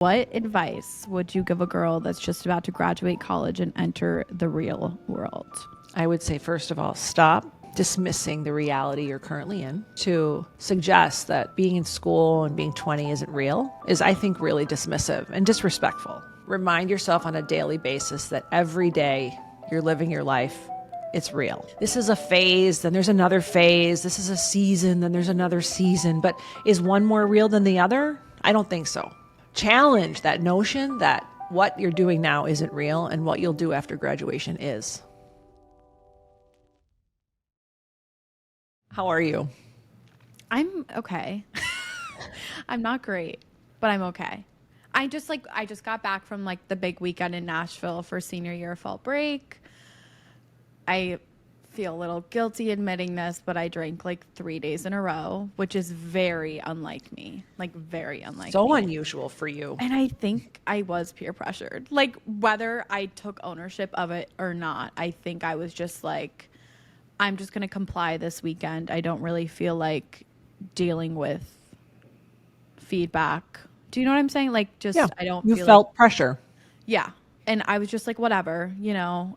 What advice would you give a girl that's just about to graduate college and enter the real world? I would say, first of all, stop dismissing the reality you're currently in. To suggest that being in school and being 20 isn't real is, I think, really dismissive and disrespectful. Remind yourself on a daily basis that every day you're living your life, it's real. This is a phase, then there's another phase. This is a season, then there's another season. But is one more real than the other? I don't think so. Challenge that notion that what you're doing now isn't real and what you'll do after graduation is. How are you? I'm okay. I'm not great, but I'm okay. I just got back from like the big weekend in Nashville for senior year fall break. I feel a little guilty admitting this, but I drank like 3 days in a row, which is very unlike me. Like very unlike So me. unusual for you. And I think I was peer pressured. Like whether I took ownership of it or not, I think I was just like, I'm just going to comply this weekend. I don't really feel like dealing with feedback. Do you know what I'm saying? Like just, Yeah, I don't you feel felt like, pressure. yeah. And I was just like, whatever,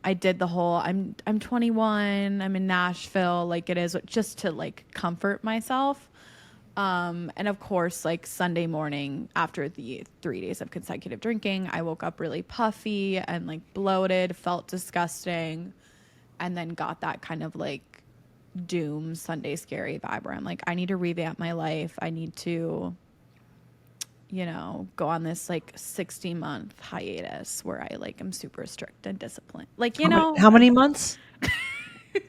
I did the whole, I'm 21, I'm in Nashville, like it is just to like comfort myself. And of course, like Sunday morning after the 3 days of consecutive drinking, I woke up really puffy and like bloated, felt disgusting, and then got that kind of like doom Sunday scary vibe where I'm like, I need to revamp my life. I need to go on this like 60-month hiatus where I like am super strict and disciplined. Like, How many months? Did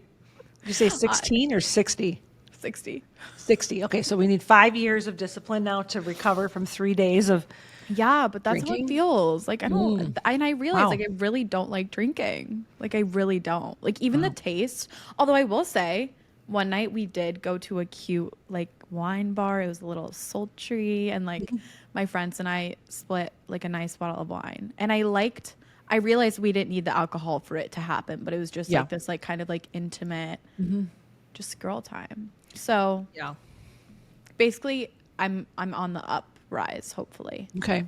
you say 16 or 60? 60. 60. Okay, so we need 5 years of discipline now to recover from 3 days of Yeah, but that's how drinking? it feels. Like I don't, and I realize Wow. like I really don't like drinking. Like I really don't. Like even the taste. Although I will say, one night we did go to a cute like wine bar. It was a little sultry, and like my friends and I split like a nice bottle of wine. And I realized we didn't need the alcohol for it to happen, but it was just Yeah. like this like kind of like intimate, just girl time. So Yeah. basically, I'm on the uprise, hopefully, Okay.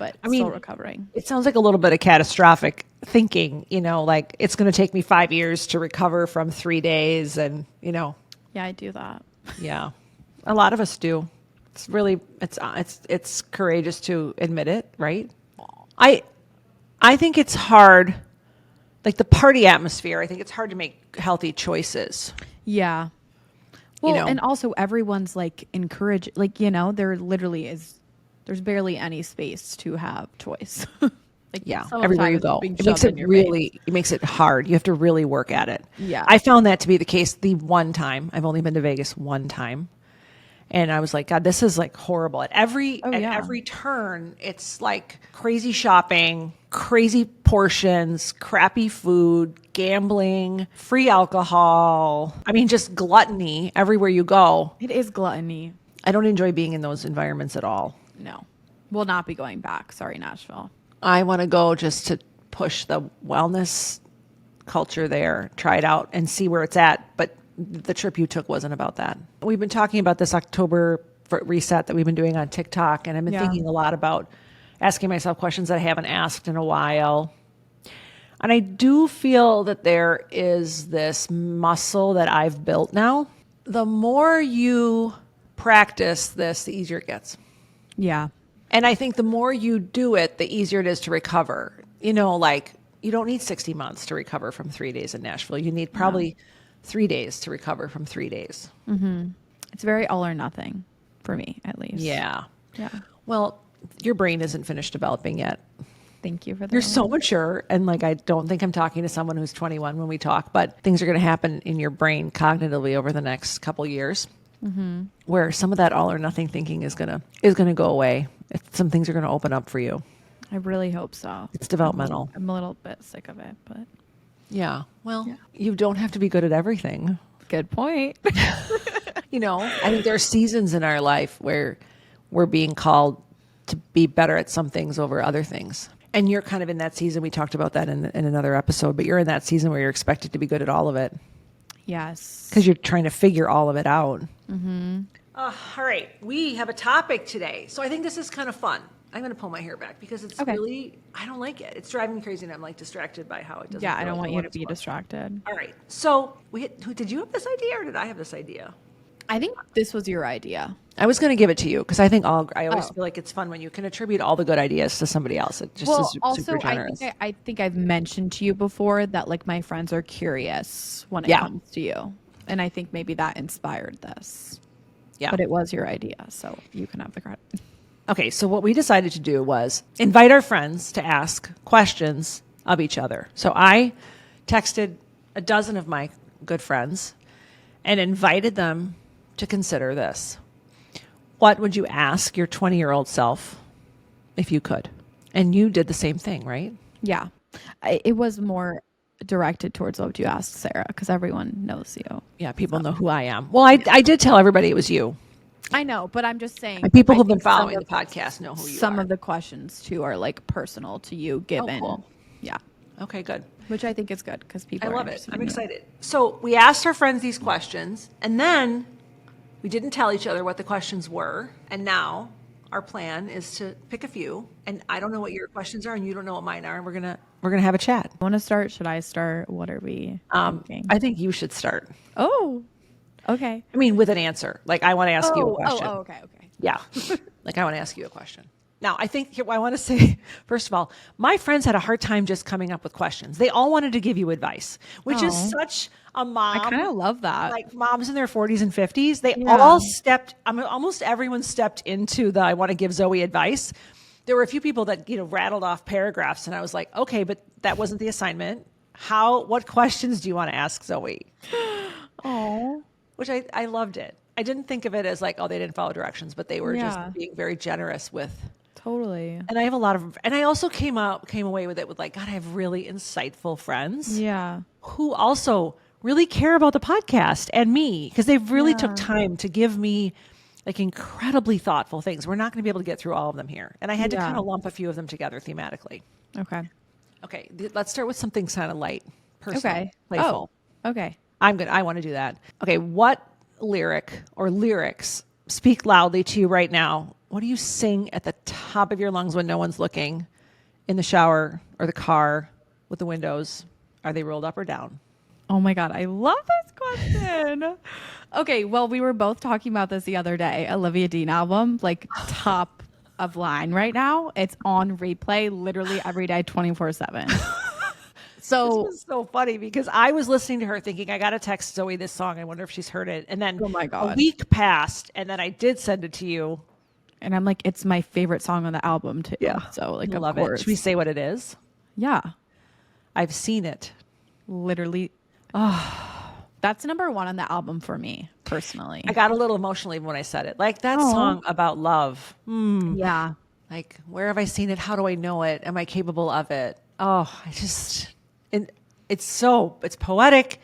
but I mean, still recovering. It sounds like a little bit of catastrophic thinking, like it's going to take me 5 years to recover from 3 days. And, Yeah, I do that. yeah, a lot of us do. It's really, it's courageous to admit it, right? I think it's hard, like the party atmosphere, I think it's hard to make healthy choices. Yeah. Well, and also everyone's like encouraged, like, there literally is, there's barely any space to have choice. Like, Yeah, some of the everywhere time you it's just go. being It makes shoved it in your face. really, it makes it hard. You have to really work at it. Yeah. I found that to be the case the one time. I've only been to Vegas one time. And I was like, God, this is like horrible. At every turn, it's like crazy shopping, crazy portions, crappy food, gambling, free alcohol. I mean, just gluttony everywhere you go. It is gluttony. I don't enjoy being in those environments at all. No. We'll not be going back. Sorry, Nashville. I want to go just to push the wellness culture there, try it out and see where it's at. But the trip you took wasn't about that. We've been talking about this October reset that we've been doing on TikTok, and I've been thinking a lot about asking myself questions that I haven't asked in a while. And I do feel that there is this muscle that I've built now. The more you practice this, the easier it gets. Yeah. And I think the more you do it, the easier it is to recover. Like you don't need 60 months to recover from 3 days in Nashville. You need probably 3 days to recover from 3 days. It's very all or nothing for me, at least. Yeah. Yeah. Well, your brain isn't finished developing yet. Thank you for that. You're so mature. And like, I don't think I'm talking to someone who's 21 when we talk, but things are going to happen in your brain cognitively over the next couple years. Where some of that all or nothing thinking is gonna go away. Some things are gonna open up for you. I really hope so. It's developmental. I'm a little bit sick of it, but Yeah. Well, you don't have to be good at everything. good point. I think there are seasons in our life where we're being called to be better at some things over other things. And you're kind of in that season. We talked about that in another episode, but you're in that season where you're expected to be good at all of it. Yes. Because you're trying to figure all of it out. All right. We have a topic today. So I think this is kind of fun. I'm going to pull my hair back because it's Okay. really, I don't like it. It's driving me crazy and I'm like distracted by how it doesn't Yeah, I feel don't like want the you one to it's be supposed distracted. All right. So did you have this idea or did I have this idea? I think this was your idea. I was going to give it to you because I think I always Oh. feel like it's fun when you can attribute all the good ideas to somebody else. It just Well, is super also, generous. I think I've mentioned to you before that like my friends are curious when it Yeah. comes to you, and I think maybe that inspired this. Yeah. But it was your idea, so you can have the credit. Okay. So what we decided to do was invite our friends to ask questions of each other. So I texted a dozen of my good friends and invited them to consider this. What would you ask your 20-year-old self if you could? And you did the same thing, right? Yeah, it was more directed towards what you asked Sarah because everyone knows you. Yeah, people So know who I am. Well, I did tell everybody it was you. I know, but I'm just And saying. people I who've been think following the podcast know who you some are. of the questions too are like personal to you, Oh, given. cool. Yeah, Okay, good. which I think is good because I people are love it. interested I'm in you. excited. So we asked our friends these questions, and then we didn't tell each other what the questions were. And now our plan is to pick a few. And I don't know what your questions are, and you don't know what mine are. And we're gonna have a chat. Want to start? Should I start? What are we thinking? I think you should start. Oh, okay. I mean, with an answer. Like I want to ask you a question. Okay, okay. Yeah. Like I want to ask you a question. Now, I think I want to say, first of all, my friends had a hard time just coming up with questions. They all wanted to give you advice, which is Oh. such a I mom. kind of love that. Like moms in their 40s and 50s, they Yeah. all stepped, I mean, almost everyone stepped into the I want to give Zoe advice. There were a few people that, rattled off paragraphs, and I was like, okay, but that wasn't the assignment. What questions do you want to ask Zoe? Oh, Which I loved it. I didn't think of it as like, oh, they didn't follow directions, but they were Yeah. just being very generous with. totally. And I have a lot of, and I also came away with it with like, God, I have really insightful friends Yeah. who also really care about the podcast and me because they've really took time to give me like incredibly thoughtful things. We're not going to be able to get through all of them here. And I had to Yeah. kind of lump a few of them together thematically. Okay. Okay, let's start with something kind of light, personal, Okay. playful. Oh, okay. I want to do that. Okay, what lyric or lyrics speak loudly to you right now? What do you sing at the top of your lungs when no one's looking, in the shower or the car with the windows? Are they rolled up or down? Oh my God. I love this question. Okay. Well, we were both talking about this the other day. Olivia Dean album, like top of line right now. It's on replay literally every day, 24/7. So, This is so funny because I was listening to her thinking, I got to text Zoe this song. I wonder if she's heard it. And then Oh my a God. week passed, and then I did send it to you. and I'm like, it's my favorite song on the album too. So like, I of love course. it. Should we say what it is? Yeah. I've seen it. Literally. Oh, that's number one on the album for me personally. I got a little emotional even when I said it. Like that Aw. song about love. Yeah. Like, where have I seen it? How do I know it? Am I capable of it? Oh, it's poetic.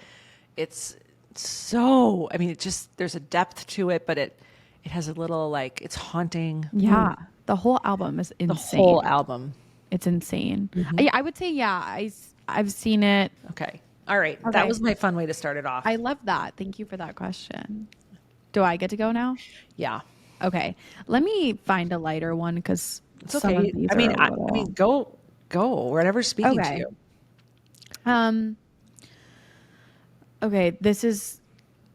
It's so, I mean, there's a depth to it, but it has a little like, it's haunting. Yeah. The whole album is The insane. whole album. It's insane. Yeah, I would say, yeah, I've seen it. Okay. All right. Okay. That was my fun way to start it off. I love that. Thank you for that question. Do I get to go now? Yeah. Okay. Let me find a lighter one because It's okay. I mean, go whatever's speaking to Okay. you. Okay, this is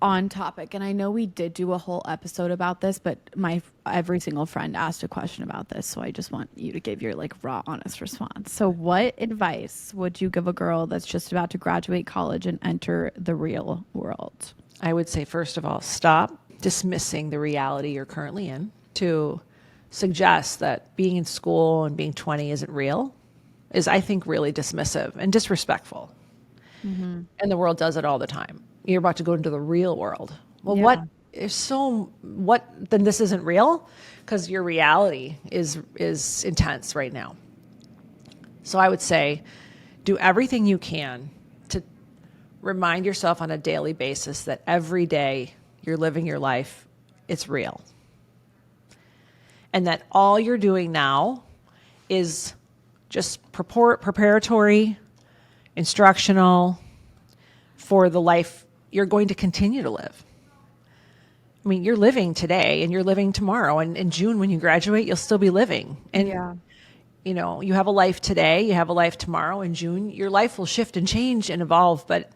on topic, and I know we did do a whole episode about this, but every single friend asked a question about this, so I just want you to give your like raw, honest response. So, what advice would you give a girl that's just about to graduate college and enter the real world? I would say, first of all, stop dismissing the reality you're currently in. To suggest that being in school and being 20 isn't real is, I think, really dismissive and disrespectful. And the world does it all the time. You're about to go into the real world. Well, Yeah. then this isn't real? Because your reality is intense right now. So I would say, do everything you can to remind yourself on a daily basis that every day you're living your life, it's real. And that all you're doing now is just preparatory, instructional for the life you're going to continue to live. I mean, you're living today and you're living tomorrow. And in June, when you graduate, you'll still be living. And, Yeah. you know, you have a life today, you have a life tomorrow. In June, your life will shift and change and evolve. But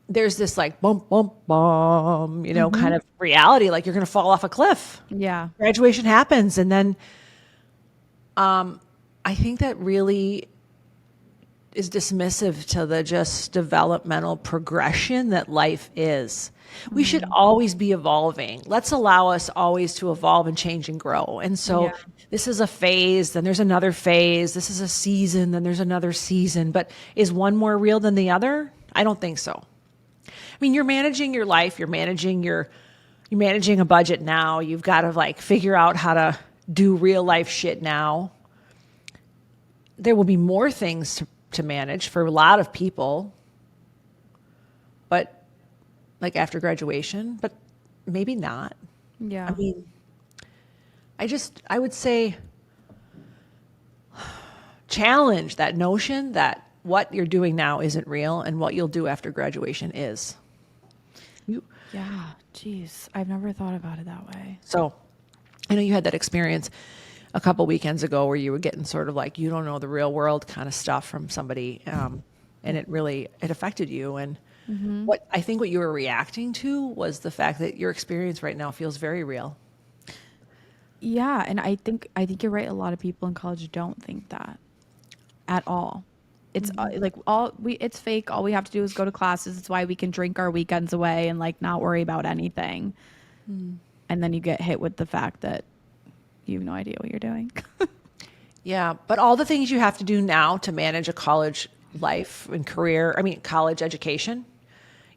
there's this like bump, bump, bum, you know, kind of reality, like you're going to fall off a cliff. Yeah. Graduation happens. And then I think that really is dismissive to the just developmental progression that life is. We should always be evolving. Let's allow us always to evolve and change and grow. And so Yeah. this is a phase, then there's another phase. This is a season, then there's another season. But is one more real than the other? I don't think so. I mean, you're managing your life, you're managing a budget now. You've got to like figure out how to do real life shit now. There will be more things to manage for a lot of people, but like after graduation, but maybe not. Yeah. I mean, I would say challenge that notion that what you're doing now isn't real and what you'll do after graduation is. Yeah. Jeez. I've never thought about it that way. So I know you had that experience a couple weekends ago where you were getting sort of like, you don't know the real world kind of stuff from somebody. And it affected you. And what you were reacting to was the fact that your experience right now feels very real. Yeah, and I think you're right. A lot of people in college don't think that at all. It's it's fake. All we have to do is go to classes. It's why we can drink our weekends away and like not worry about anything. And then you get hit with the fact that you have no idea what you're doing. Yeah, but all the things you have to do now to manage a college life and career, college education,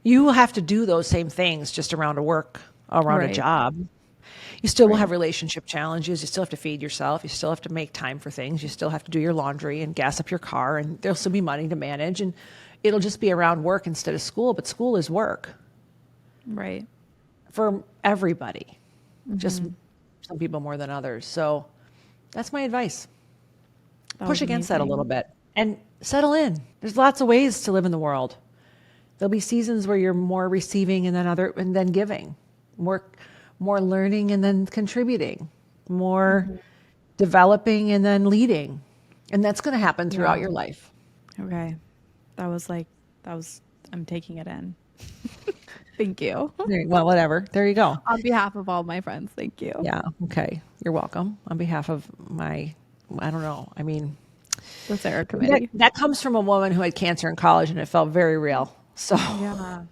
you will have to do those same things just around a Right. job. You still will Right. have relationship challenges. You still have to feed yourself. You still have to make time for things. You still have to do your laundry and gas up your car, and there'll still be money to manage. And it'll just be around work instead of school, but school is work Right. for everybody, just some people more than others. So that's my advice. That Push was against that a little amazing. bit and settle in. There's lots of ways to live in the world. There'll be seasons where you're more receiving and then giving, more learning and then contributing, more developing and then leading. And that's going to happen throughout Yeah. your life. Okay. I'm taking it in. Thank you. Well, whatever. There you go. On behalf of all my friends, thank you. Yeah. Okay. You're welcome. On behalf of I don't know. The Sarah Committee. That comes from a woman who had cancer in college and it felt very real. So, Yeah.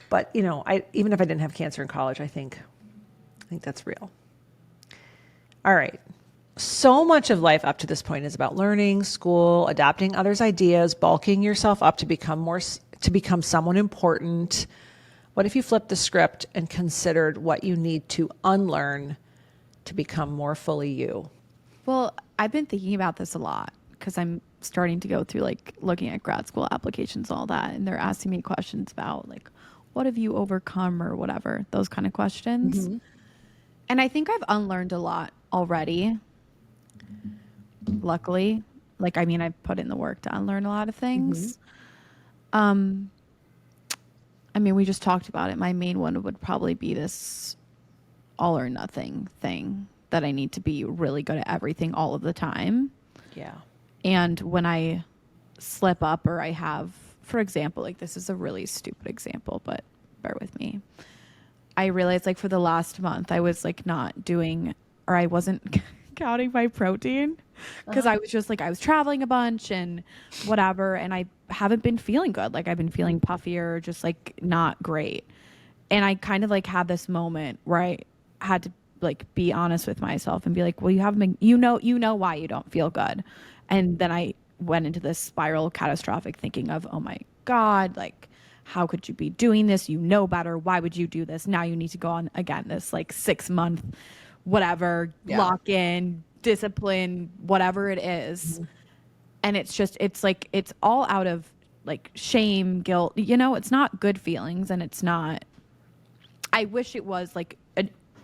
but even if I didn't have cancer in college, I think that's real. All right. So much of life up to this point is about learning, school, adopting others' ideas, bulking yourself up to become someone important. What if you flipped the script and considered what you need to unlearn to become more fully you? Well, I've been thinking about this a lot because I'm starting to go through like looking at grad school applications and all that. And they're asking me questions about like, what have you overcome or whatever, those kind of questions. And I think I've unlearned a lot already. Luckily, I've put in the work to unlearn a lot of things. We just talked about it. My main one would probably be this all or nothing thing that I need to be really good at everything all of the time. Yeah. And when I slip up or I have, for example, like this is a really stupid example, but bear with me. I realized like for the last month, I was like not doing, or I wasn't counting my protein because I was just like, I was traveling a bunch and whatever. And I haven't been feeling good. Like I've been feeling puffier, just like not great. And I kind of like had this moment where I had to like be honest with myself and be like, well, you haven't been, you know why you don't feel good. And then I went into this spiral catastrophic thinking of, oh my God, like, how could you be doing this? You know better. Why would you do this? Now you need to go on again, this like 6 month, whatever, lock in, discipline, whatever it is. And it's like, it's all out of like shame, guilt, it's not good feelings. And it's not, I wish it was like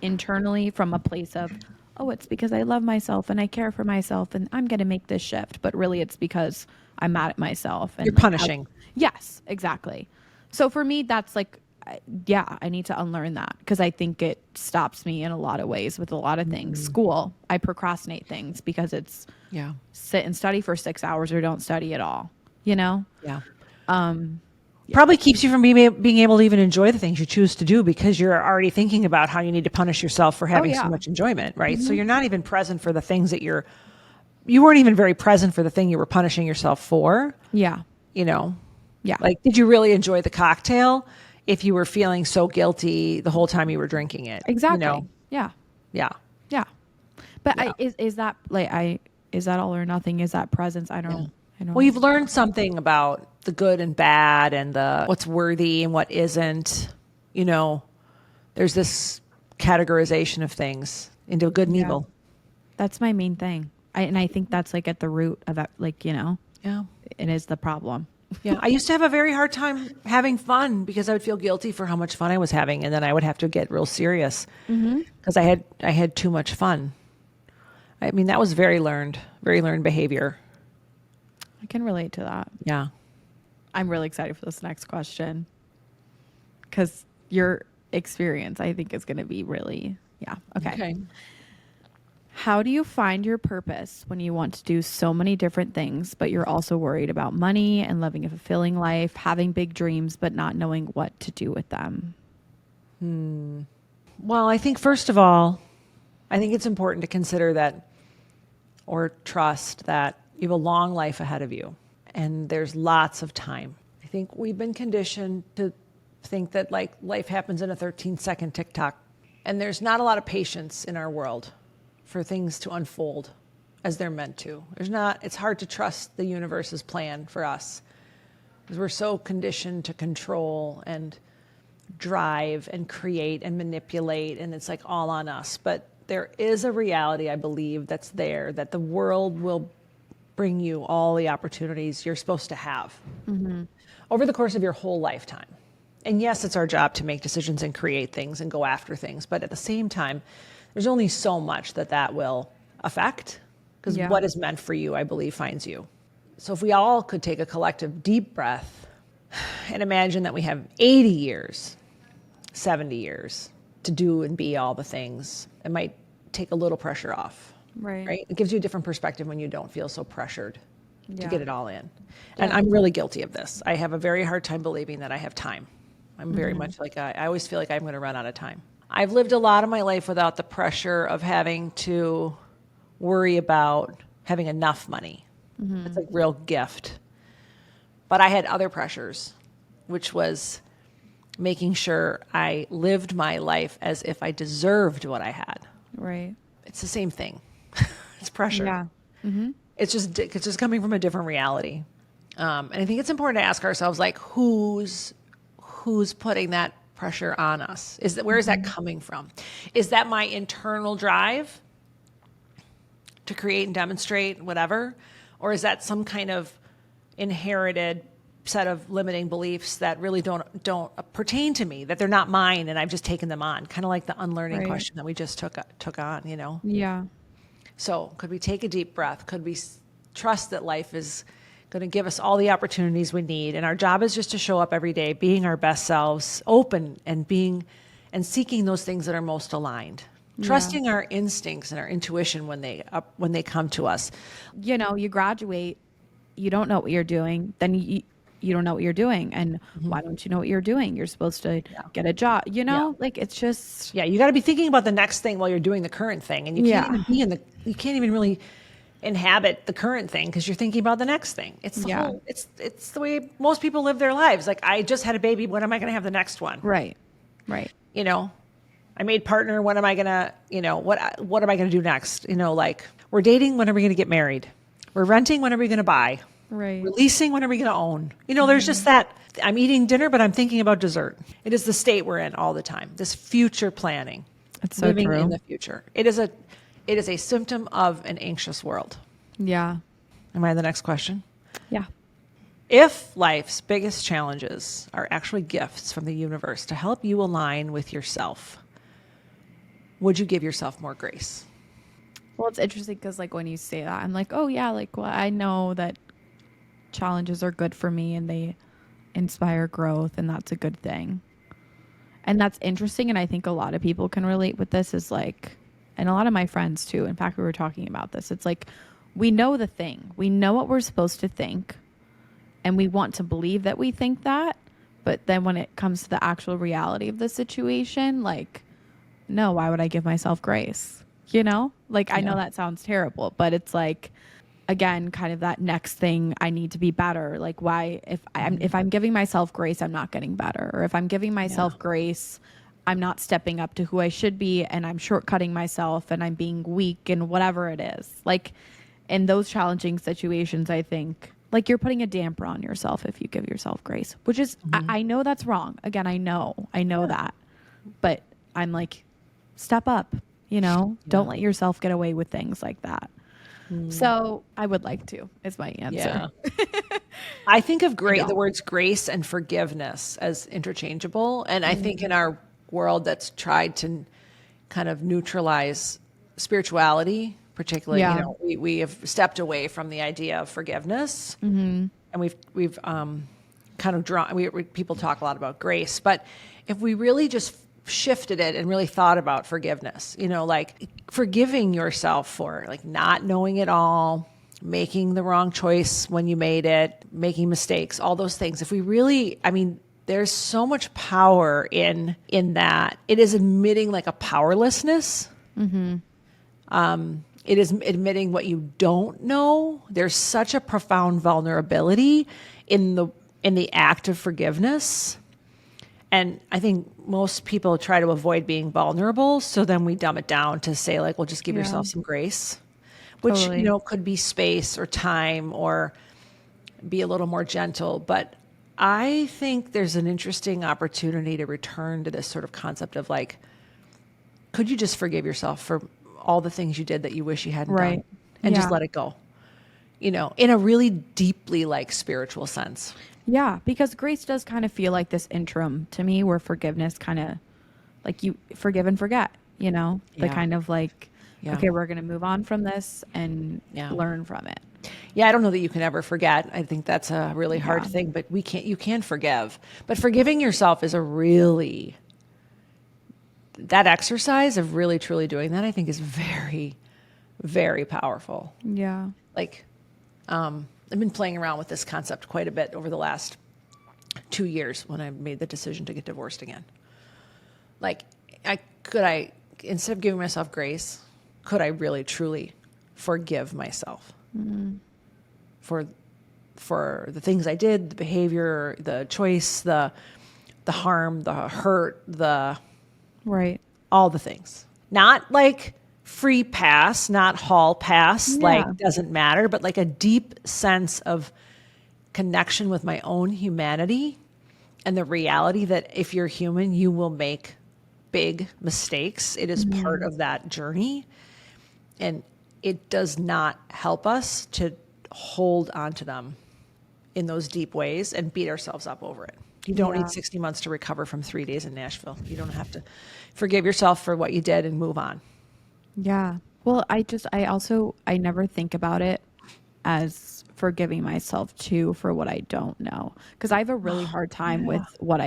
internally from a place of, oh, it's because I love myself and I care for myself and I'm going to make this shift. But really it's because I'm mad at myself. And You're punishing. yes, exactly. So for me, that's like, yeah, I need to unlearn that because I think it stops me in a lot of ways with a lot of things. School, I procrastinate things because it's Yeah. sit and study for 6 hours or don't study at all, you know? Yeah. Yeah. Probably keeps you from being able to even enjoy the things you choose to do because you're already thinking about how you need to punish yourself for Oh, having so yeah. much enjoyment, right? So you're not even present for the things that you weren't even very present for the thing you were punishing yourself for, Yeah. you know? Yeah. Like, did you really enjoy the cocktail if you were feeling so guilty the whole time you were drinking it? You Exactly. know? Yeah. Yeah. Yeah. But Yeah. is that like, is that all or nothing? Is that presence? Yeah. I Well, don't, you've learned something about the good and bad and the what's worthy and what isn't. You know, there's this categorization of things into good and yeah, evil. that's my main thing. And I think that's like at the root of it, like, Yeah. it is the problem. Yeah. I used to have a very hard time having fun because I would feel guilty for how much fun I was having, and then I would have to get real serious because I had too much fun. I mean, that was very learned behavior. I can relate to that. Yeah. I'm really excited for this next question because your experience, I think, is going to be really, yeah. Okay. How do you find your purpose when you want to do so many different things, but you're also worried about money and living a fulfilling life, having big dreams, but not knowing what to do with them? Well, I think first of all, I think it's important to consider that or trust that you have a long life ahead of you and there's lots of time. I think we've been conditioned to think that like life happens in a 13-second TikTok and there's not a lot of patience in our world for things to unfold as they're meant to. It's hard to trust the universe's plan for us because we're so conditioned to control and drive and create and manipulate, and it's like all on us. But there is a reality, I believe, that's there, that the world will bring you all the opportunities you're supposed to have over the course of your whole lifetime. And yes, it's our job to make decisions and create things and go after things. But at the same time, there's only so much that will affect because Yeah. what is meant for you, I believe, finds you. So if we all could take a collective deep breath and imagine that we have 80 years, 70 years to do and be all the things, it might take a little pressure off, Right. right? It gives you a different perspective when you don't feel so pressured to Yeah. get it all in. And Yeah. I'm really guilty of this. I have a very hard time believing that I have time. I'm very much like, I always feel like I'm going to run out of time. I've lived a lot of my life without the pressure of having to worry about having enough money. It's a real gift. But I had other pressures, which was making sure I lived my life as if I deserved what I had. Right. It's the same thing. It's pressure. Yeah. It's just coming from a different reality. And I think it's important to ask ourselves, like, who's putting that pressure on us? Where is that coming from? Is that my internal drive to create and demonstrate whatever? Or is that some kind of inherited set of limiting beliefs that really don't pertain to me, that they're not mine and I've just taken them on? Kind of like the unlearning Right. question that we just took on, you know? Yeah. So could we take a deep breath? Could we trust that life is going to give us all the opportunities we need? And our job is just to show up every day, being our best selves, open and seeking those things that are most aligned. Yeah. Trusting our instincts and our intuition when they come to us. You graduate, you don't know what you're doing, then you don't know what you're doing. And why don't you know what you're doing? You're supposed to get a job, like it's just, Yeah, you got to be thinking about the next thing while you're doing the current thing, and you can't even you can't even really inhabit the current thing because you're thinking about the next thing. It's the Yeah. whole it's the way most people live their lives. Like, I just had a baby, when am I going to have the next one? right. Right. You know, I made partner, when am I going to, what am I going to do next? Like, we're dating, when are we going to get married? We're renting, when are we going to buy? Right. We're leasing, when are we going to own? There's just that. I'm eating dinner, but I'm thinking about dessert. It is the state we're in all the time. This future planning, It's so living true. in the future. It is a symptom of an anxious world. Yeah. Am I the next question? Yeah. If life's biggest challenges are actually gifts from the universe to help you align with yourself, would you give yourself more grace? Well, it's interesting because like when you say that, I'm like, oh yeah, like, well, I know that challenges are good for me and they inspire growth and that's a good thing. And that's interesting. And I think a lot of people can relate with this is like, and a lot of my friends too. In fact, we were talking about this. It's like, we know the thing, we know what we're supposed to think, and we want to believe that we think that. But then when it comes to the actual reality of the situation, like, no, why would I give myself grace? You know, like, I know Yeah. that sounds terrible, but it's like, again, kind of that next thing, I need to be better. Like, why, Mhm. if I'm giving myself grace, I'm not getting better. Or if I'm giving Yeah. myself grace, I'm not stepping up to who I should be, and I'm shortcutting myself, and I'm being weak, and whatever it is. Like, in those challenging situations, I think like you're putting a damper on yourself if you give yourself grace, which is, Mhm. I know that's wrong. Again, I know Yeah. that, but I'm like, step up, you know, don't Yeah. let yourself get away with things like that. Mm. So I would like to, is my answer. Yeah. I think of I the don't. words grace and forgiveness as interchangeable. And I think in Mm. our world that's tried to kind of neutralize spirituality, particularly, Yeah. we have stepped away from the idea of forgiveness. Mm-hmm. And we've kind of drawn, people talk a lot about grace, but if we really just shifted it and really thought about forgiveness, like forgiving yourself for like not knowing it all, making the wrong choice when you made it, making mistakes, all those things. If we really, I mean, there's so much power in that. It is admitting like a powerlessness. Mm-hmm. It is admitting what you don't know. There's such a profound vulnerability in the act of forgiveness. And I think most people try to avoid being vulnerable, so then we dumb it down to say like, well, just give Yeah, yourself some grace, which, totally. could be space or time or be a little more gentle. But I think there's an interesting opportunity to return to this sort of concept of like, could you just forgive yourself for all the things you did that you wish you hadn't done Right. and just Yeah. let it go, in a really deeply like spiritual sense. Yeah. Because grace does kind of feel like this interim to me where forgiveness kind of like you forgive and forget, you know, the Yeah. kind of like, Yeah. okay, we're going to move on from this and Yeah. learn from it. Yeah. I don't know that you can ever forget. I think that's a really hard Yeah. thing, but you can forgive. But forgiving yourself is that exercise of really truly doing that, I think is very, very powerful. Yeah. Like, I've been playing around with this concept quite a bit over the last 2 years when I made the decision to get divorced again. Like, I instead of giving myself grace, could I really truly forgive myself for the things I did, the behavior, the choice, the harm, the hurt, Right. all the things. Not like free pass, not hall pass, Yeah. like doesn't matter, but like a deep sense of connection with my own humanity and the reality that if you're human, you will make big mistakes. It is part Mhm. of that journey. And it does not help us to hold on to them in those deep ways and beat ourselves up over it. You don't need Yeah. 60 months to recover from 3 days in Nashville. You don't have to forgive yourself for what you did and move on. Yeah. Well, I never think about it as forgiving myself too for what I don't know. Because I have a really hard time Yeah. with what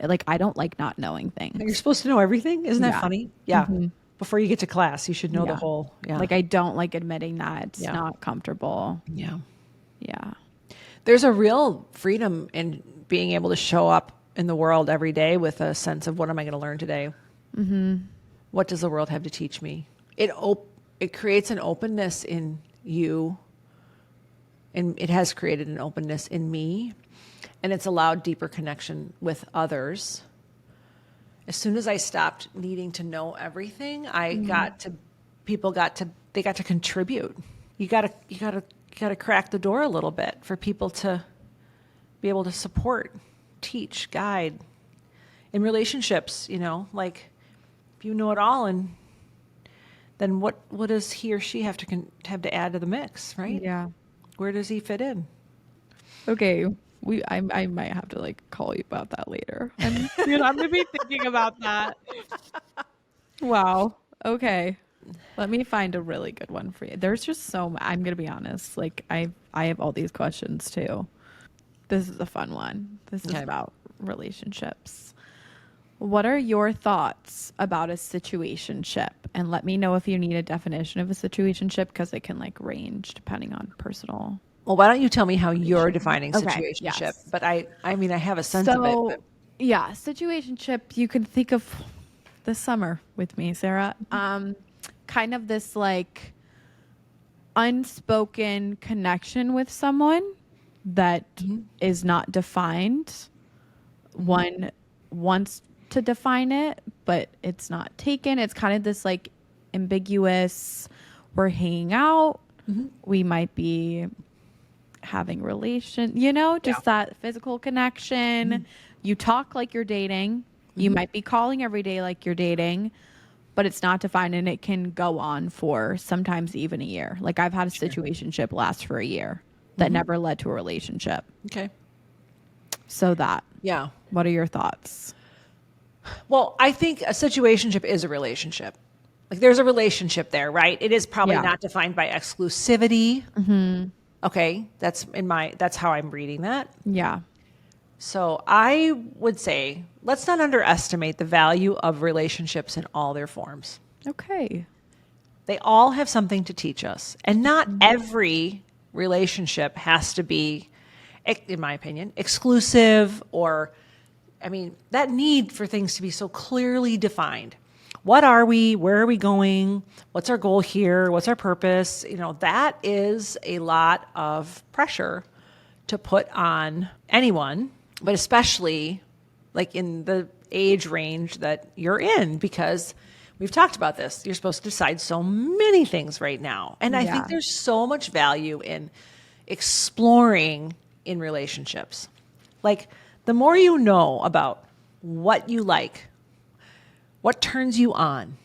like, I don't like not knowing You're things. supposed to know everything. Isn't that Yeah. funny? Yeah. Hmm. Before you get to class, you should know the Yeah. whole. Yeah. Like, I don't like admitting that it's Yeah. not comfortable. Yeah. Yeah. There's a real freedom in being able to show up in the world every day with a sense of what am I going to learn today? Hmm. What does the world have to teach me? It creates an openness in you, and it has created an openness in me, and it's allowed deeper connection with others. As soon as I stopped needing to know everything, they got to contribute. You got to crack the door a little bit for people to be able to support, teach, guide. In relationships, like if you know it all, and then what does he or she have to add to the mix, right? Yeah. Where does he fit in? Okay. I might have to like call you about that later. I'm gonna be thinking about that. Wow. Okay. Let me find a really good one for you. There's just I'm gonna be honest. Like, I have all these questions too. This is a fun one. This is Okay. about relationships. What are your thoughts about a situationship? And let me know if you need a definition of a situationship because it can like range depending on personal. Well, why don't you tell me how you're defining Okay. situationship? Yes. But I mean, I have a sense of it, but So, yeah, situationship, you can think of this summer with me, Sarah. Kind of this like unspoken connection with someone that is not defined. One wants to define it, but it's not taken. It's kind of this like ambiguous, we're hanging out, we might be having relation, yeah. just that physical connection. You talk like you're dating. You might be calling every day like you're dating, but it's not defined and it can go on for sometimes even a year. Like I've had a situationship last for a year that never led to a relationship. Okay. So that. Yeah. What are your thoughts? Well, I think a situationship is a relationship. Like there's a relationship there, right? It is probably Yeah. not defined by exclusivity. Okay. That's how I'm reading that. Yeah. So I would say let's not underestimate the value of relationships in all their forms. Okay. They all have something to teach us. And not every relationship has to be, in my opinion, exclusive or, I mean, that need for things to be so clearly defined. What are we? Where are we going? What's our goal here? What's our purpose? That is a lot of pressure to put on anyone, but especially like in the age range that you're in, because we've talked about this. You're supposed to decide so many things right now. And I think Yeah. there's so much value in exploring in relationships. Like the more you know about what you like, what turns you on,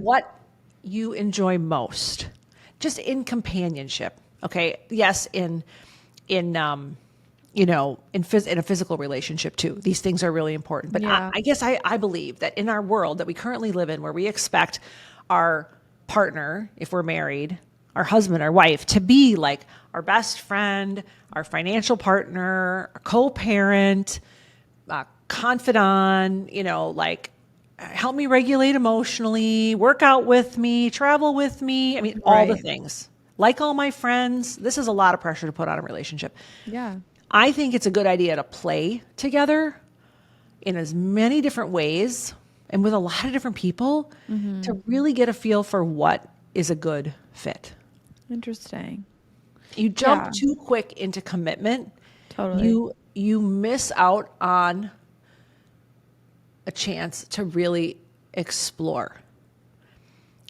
what you enjoy most, just in companionship. Okay. Yes. In in a physical relationship too. These things are really important. But Yeah. I guess I believe that in our world that we currently live in, where we expect our partner, if we're married, our husband, our wife, to be like our best friend, our financial partner, our co-parent, confidant, like help me regulate emotionally, work out with me, travel with me. I mean, all the Right. things. Like all my friends, this is a lot of pressure to put on a relationship. Yeah. I think it's a good idea to play together in as many different ways and with a lot of different people to really get a feel for what is a good fit. Interesting. You jump Yeah. too quick into commitment, Totally. you miss out on a chance to really explore.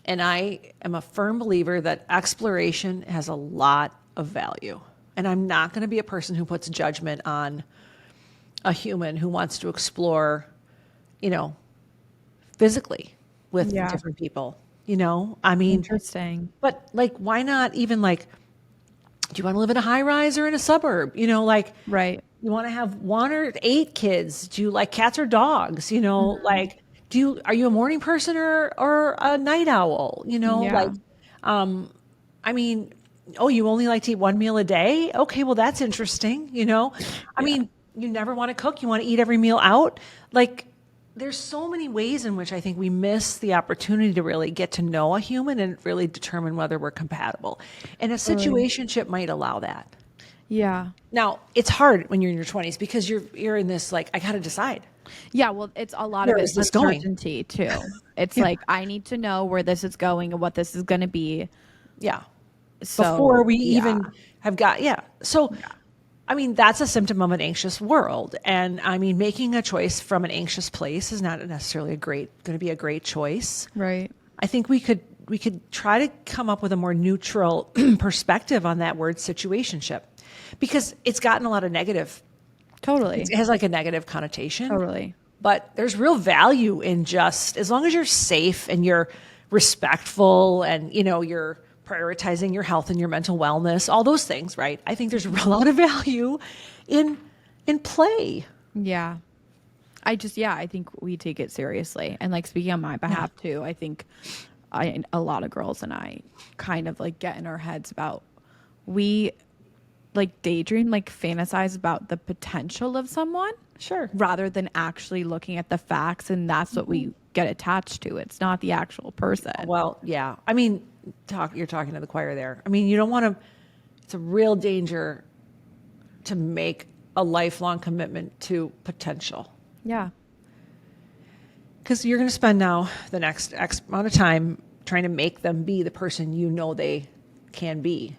And I am a firm believer that exploration has a lot of value. And I'm not going to be a person who puts judgment on a human who wants to explore, physically with Yeah. different people. I mean, Interesting. but like, why not even like, do you want to live in a high rise or in a suburb? Like, Right. you want to have 1 or 8 kids? Do you like cats or dogs? Like, are you a morning person or a night owl? Like, Yeah. I mean, oh, you only like to eat one meal a day? Okay, well, that's interesting. I Yeah. mean, you never want to cook. You want to eat every meal out. Like, there's so many ways in which I think we miss the opportunity to really get to know a human and really determine whether we're compatible. And a Totally. situationship might allow that. Yeah. Now, it's hard when you're in your 20s because you're in this like I got to decide. Yeah, well, it's a lot of Where it's is this going? uncertainty too. It's Yeah. like I need to know where this is going and what this is going to be. Yeah. Before So, we yeah. even have got yeah. So Yeah. I mean, that's a symptom of an anxious world. And I mean, making a choice from an anxious place is not necessarily going to be a great choice. Right. I think we could try to come up with a more neutral perspective on that word situationship because it's gotten a lot of negative. Totally. It has like a negative connotation, Totally. but there's real value in just as long as you're safe and you're respectful and you're prioritizing your health and your mental wellness, all those things, right? I think there's a lot of value in play. Yeah. I think we take it seriously. And like speaking on my Yeah. behalf too, I think a lot of girls and I kind of like get in our heads about we like daydream, like fantasize about the potential of someone Sure. rather than actually looking at the facts, and that's what we get attached to. It's not the actual person. Well, yeah. I mean, you're talking to the choir there. I mean, you don't want to, it's a real danger to make a lifelong commitment to potential. Yeah. Because you're going to spend now the next X amount of time trying to make them be the person you know they can be.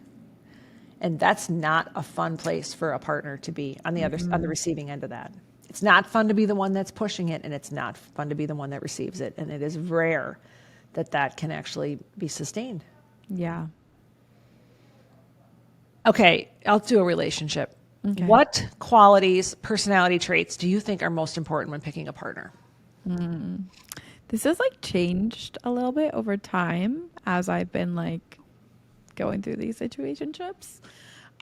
And that's not a fun place for a partner to be on the on the receiving end of that. It's not fun to be the one that's pushing it, and it's not fun to be the one that receives it. And it is rare that that can actually be sustained. Yeah. Okay, I'll do a relationship. Okay. What qualities, personality traits do you think are most important when picking a partner? This has like changed a little bit over time as I've been like going through these situationships.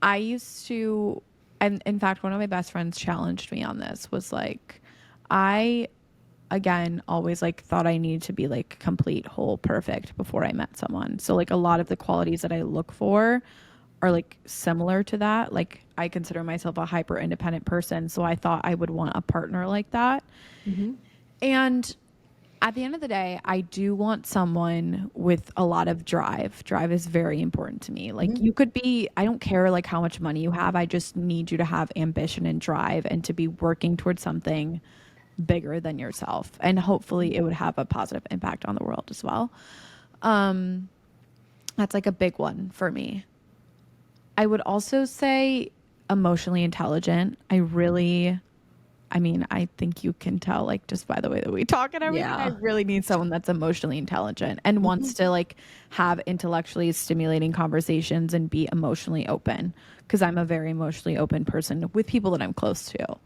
I used to, and in fact, one of my best friends challenged me on this, was like, I, again, always like thought I needed to be like complete, whole, perfect before I met someone. So like a lot of the qualities that I look for are like similar to that. Like I consider myself a hyper independent person. So I thought I would want a partner like that. And at the end of the day, I do want someone with a lot of drive. Drive is very important to me. Like you could be, I don't care like how much money you have. I just need you to have ambition and drive and to be working towards something bigger than yourself. And hopefully it would have a positive impact on the world as well. That's like a big one for me. I would also say emotionally intelligent. I mean, I think you can tell, like, just by the way that we talk and everything, I Yeah. really need someone that's emotionally intelligent and wants to, like, have intellectually stimulating conversations and be emotionally open. Because I'm a very emotionally open person with people that I'm close to.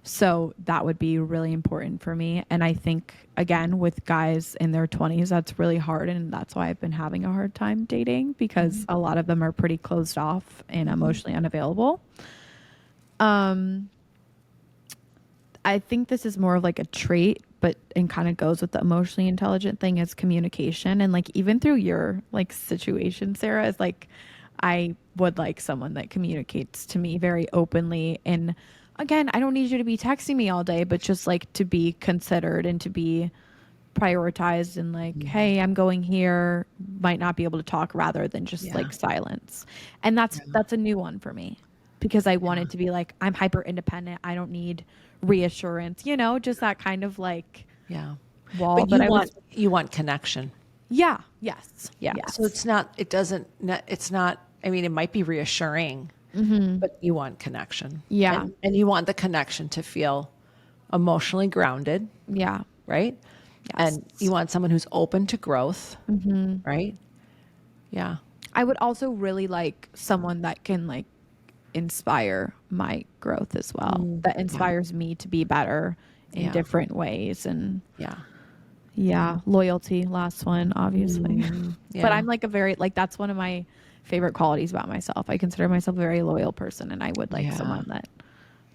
So that would be really important for me. And I think, again, with guys in their 20s, that's really hard. And that's why I've been having a hard time dating, because a lot of them are pretty closed off and emotionally unavailable. I think this is more of like a trait, but and kind of goes with the emotionally intelligent thing, is communication. And like even through your like situation, Sarah, is like I would like someone that communicates to me very openly. And again, I don't need you to be texting me all day, but just like to be considered and to be prioritized and like, hey, I'm going here, might not be able to talk, rather than just Yeah. like silence. And that's a new one for me, because I wanted to be like, I'm hyper independent. I don't need reassurance, just that kind of like Yeah. wall But that I was. you want connection. Yeah. Yes. Yeah. Yes. So it's not, I mean, it might be reassuring, but you want connection. Yeah. And you want the connection to feel emotionally grounded, Yeah. right? Yes. And you want someone who's open to growth, right? Yeah. I would also really like someone that can like inspire my growth as well. That inspires me to be better in Yeah. different ways. And Yeah. yeah, loyalty, last one, obviously. But Yeah. I'm like a very, like, that's one of my favorite qualities about myself. I consider myself a very loyal person, and I would like Yeah. someone that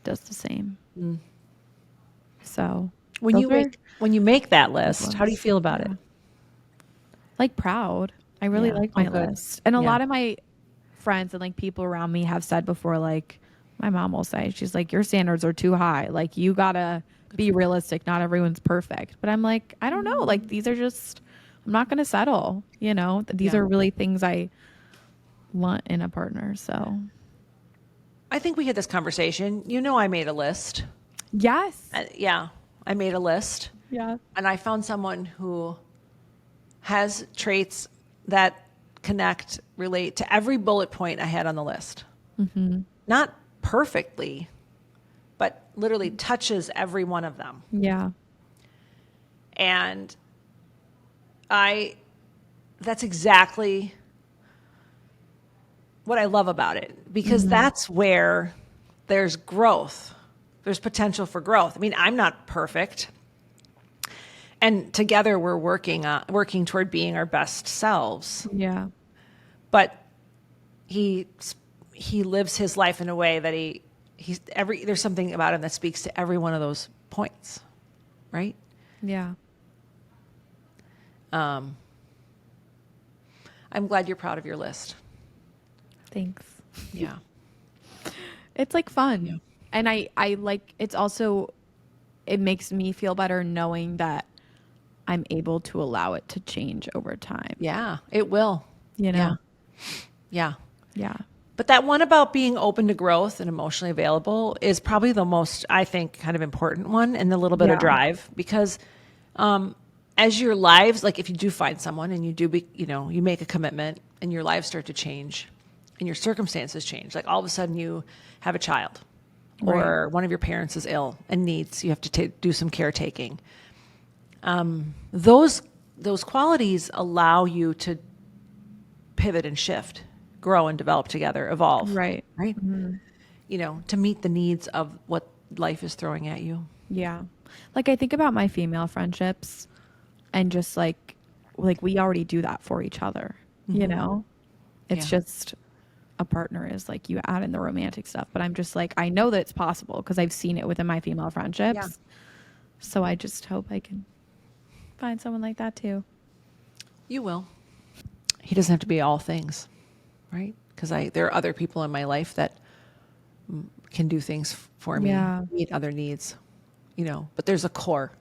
does the same. So When those are when you make that big list, how do you ones. feel about it? Yeah. Like proud. I really Yeah. like Oh, my good. list. And a Yeah. lot of my friends and like people around me have said before, like my mom will say, she's like, your standards are too high. Like you gotta be realistic. Not everyone's perfect. But I'm like, I don't know. Like these are just, I'm not gonna settle. These Yeah. are really things I want in a partner. So I think we had this conversation. You know, I made a list. yes. Yeah, I made a list. Yeah. And I found someone who has traits that relate to every bullet point I had on the list. Not perfectly, but literally touches every one of them. Yeah. And that's exactly what I love about it, because that's where there's growth. There's potential for growth. I mean, I'm not perfect. And together we're working toward being our best selves. Yeah. But he lives his life in a way that there's something about him that speaks to every one of those points, right? Yeah. I'm glad you're proud of your list. Thanks. Yeah. It's like Yeah. fun. And I like, it's also, it makes me feel better knowing that I'm able to allow it to change over time, Yeah, it will. you Yeah. know? Yeah. Yeah. But that one about being open to growth and emotionally available is probably the most, I think, kind of important one, and the little bit of Yeah. drive, because as your lives, like if you do find someone and you do, you make a commitment and your lives start to change and your circumstances change, like all of a sudden you have a child Right. or one of your parents is ill and needs, you have to do some caretaking. Those, those qualities allow you to pivot and shift, grow and develop together, evolve, Right. right? To meet the needs of what life is throwing at you. Yeah. Like I think about my female friendships and just like we already do that for each other, you know? It's Yeah. just a partner is like you add in the romantic stuff, but I'm just like I know that it's possible because I've seen it within my female Yeah. friendships. So I just hope I can find someone like that too. You will. He doesn't have to be all things, right? Because there are other people in my life that can do things for me, Yeah. meet other needs, But there's a core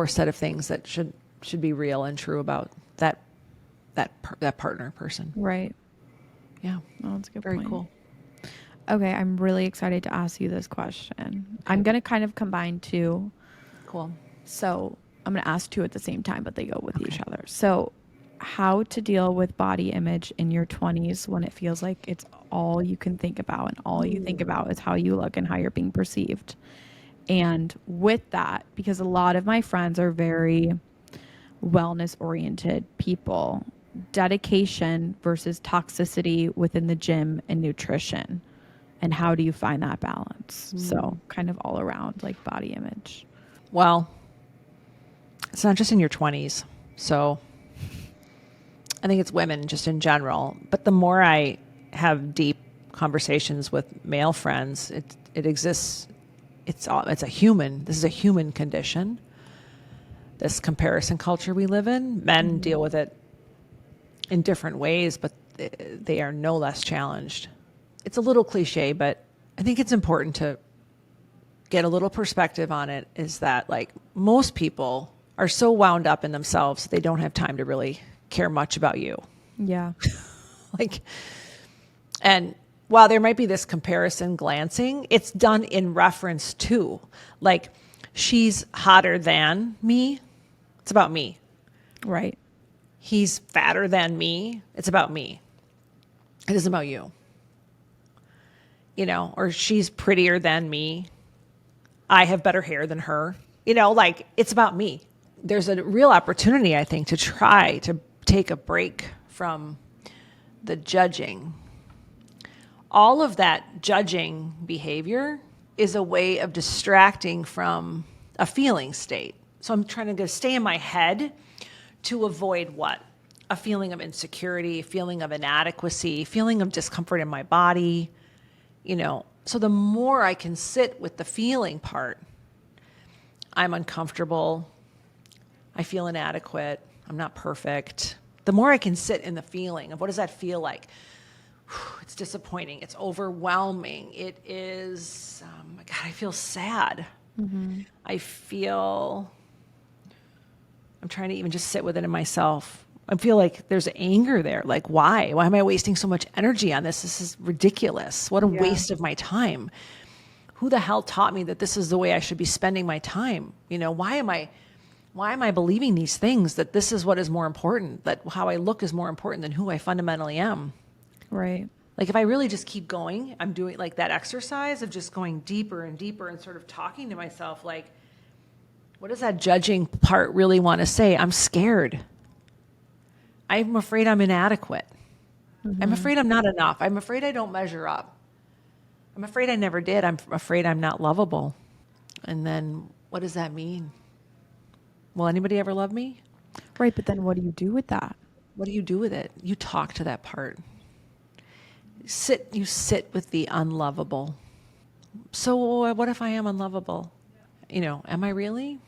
set of things that should be real and true about that partner person. Right. Yeah, Oh, that's a good very point. cool. Okay, I'm really excited to ask you this question. I'm going to kind of combine two. Cool. So I'm going to ask two at the same time, but they go with each Okay. other. So, how to deal with body image in your 20s when it feels like it's all you can think about and all you think about is how you look and how you're being perceived. And with that, because a lot of my friends are very wellness oriented people, dedication versus toxicity within the gym and nutrition. And how do you find that balance? So, kind of all around like body image. Well, it's not just in your 20s. So I think it's women just in general. But the more I have deep conversations with male friends, it exists. It's a human. This is a human condition. This comparison culture we live in. Men deal with it in different ways, but they are no less challenged. It's a little cliche, but I think it's important to get a little perspective on it. Is that like most people are so wound up in themselves, they don't have time to really care much about you. Yeah. Like, and while there might be this comparison glancing, it's done in reference to, like, she's hotter than me. It's about me. Right. He's fatter than me. It's about me. It isn't about you. Or she's prettier than me. I have better hair than her. Like, it's about me. There's a real opportunity, I think, to try to take a break from the judging. All of that judging behavior is a way of distracting from a feeling state. So I'm trying to stay in my head to avoid what? A feeling of insecurity, a feeling of inadequacy, feeling of discomfort in my body. So the more I can sit with the feeling part, I'm uncomfortable, I feel inadequate, I'm not perfect. The more I can sit in the feeling of what does that feel like? It's disappointing. It's overwhelming. It is, God, I feel sad. I feel, I'm trying to even just sit with it in myself. I feel like there's anger there. Like, why? Why am I wasting so much energy on this? This is ridiculous. What a waste of my time. Who the hell taught me that this is the way I should be spending my time? Why am I believing these things, that this is what is more important, that how I look is more important than who I fundamentally am? Right. Like, if I really just keep going, I'm doing like that exercise of just going deeper and deeper and sort of talking to myself, like, what does that judging part really want to say? I'm scared. I'm afraid I'm inadequate. I'm afraid I'm not enough. I'm afraid I don't measure up. I'm afraid I never did. I'm afraid I'm not lovable. And then what does that mean? Will anybody ever love me? Right. But then what do you do with that? What do you do with it? You talk to that part. You sit with the unlovable. So what if I am unlovable? Am I really?